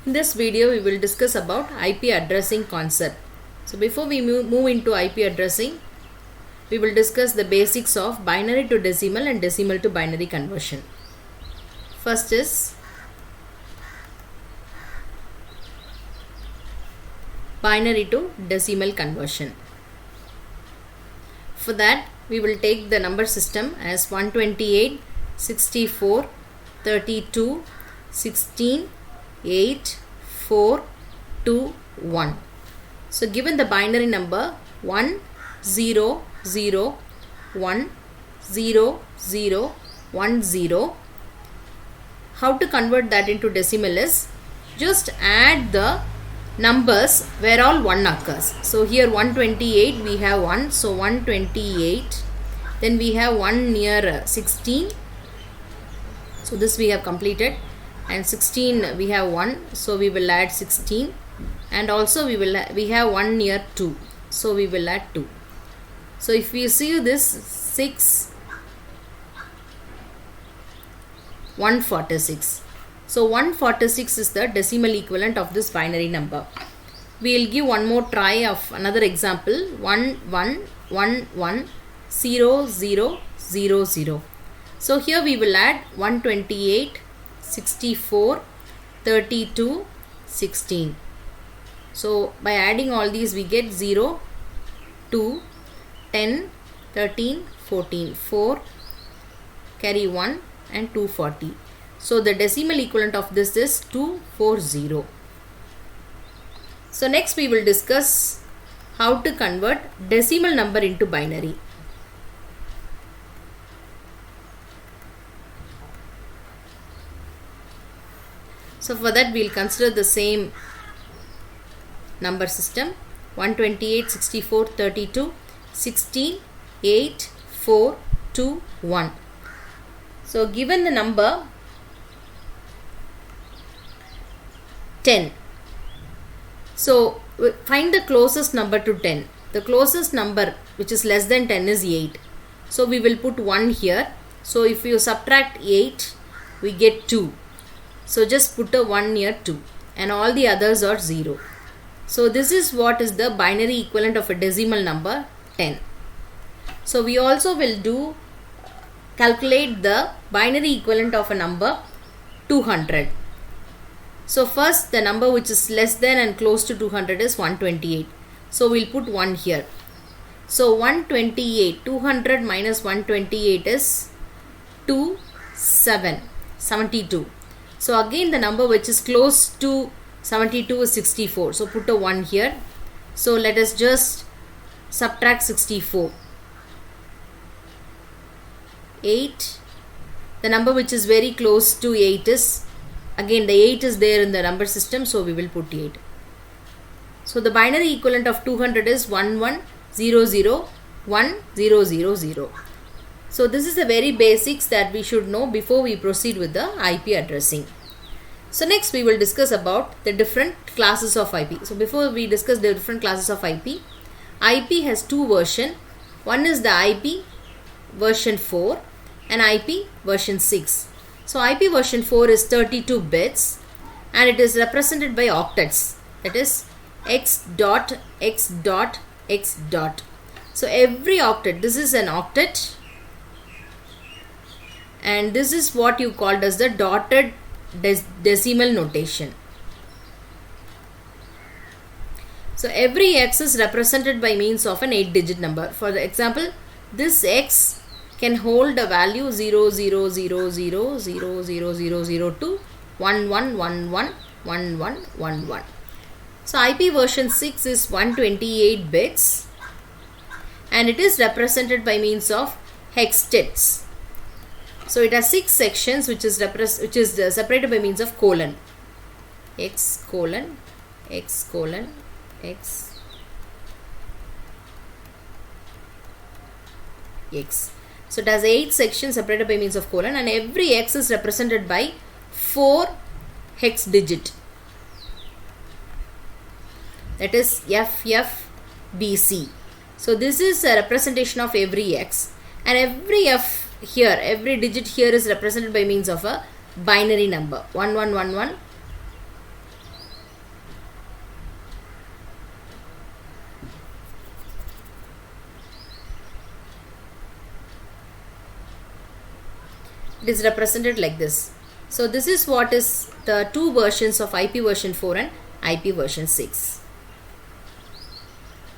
In this video, we will discuss about IP addressing concept. So before we move into IP addressing, we will discuss the basics of binary to decimal and decimal to binary conversion. First is binary to decimal conversion. For that, we will take the number system as 128, 64, 32, 16, 8, 4, 2, 1. So given the binary number 1, 0, 0, 1, 0, 0, 1, 0, how to convert that into decimal is just add the numbers where all 1 occurs. So here 128 we have 1, so 128, then we have 1 near 16, so this we have completed, and 16 we have 1, so we will add 16, and also we have 1 near 2, so we will add 2. So if we see this 6, 146. So 146 is the decimal equivalent of this binary number. We will give one more try of another example. 1 1 1 1 0 0 0 0. So here we will add 128, 64, 32, 16. So by adding all these we get 0, 2, 10, 13, 14, 4, carry 1 and 240. So the decimal equivalent of this is 240. So next we will discuss how to convert decimal number into binary. So for that we will consider the same number system 128, 64, 32, 16, 8, 4, 2, 1. So given the number 10. So find the closest number to 10. The closest number which is less than 10 is 8. So we will put 1 here. So if you subtract 8, we get 2. So just put a 1 near 2 and all the others are 0. So this is what is the binary equivalent of a decimal number 10. So we also will calculate the binary equivalent of a number 200. So first the number which is less than and close to 200 is 128. So we'll put 1 here. So 128, 200 minus 128 is 72. So again the number which is close to 72 is 64. So put a 1 here. So let us just subtract 64. 8. The number which is very close to 8 is, again the 8 is there in the number system, so we will put 8. So the binary equivalent of 200 is 11001000. So this is the very basics that we should know before we proceed with the IP addressing. So next we will discuss about the different classes of IP. So before we discuss the different classes of IP has two versions. One is the IP version 4 and IP version 6. So IP version 4 is 32 bits and it is represented by octets, that is x dot x dot x dot. So every octet, this is an octet and this is what you called as the dotted decimal notation. So every x is represented by means of an 8-digit number. For the example, this x can hold a value 0 0 0 0 0 0 0 0 to 1 1 1 1 1 1 1 1. So IP version 6 is 128 bits and it is represented by means of hextets. So it has 6 sections which is separated by means of colon. X colon X colon X X. So it has 8 sections separated by means of colon and every X is represented by 4 hex digit. That is FFBC. So this is a representation of every X and every F here, every digit here is represented by means of a binary number 1111 it is represented like this. So this is what is the two versions of IP version 4 and IP version 6.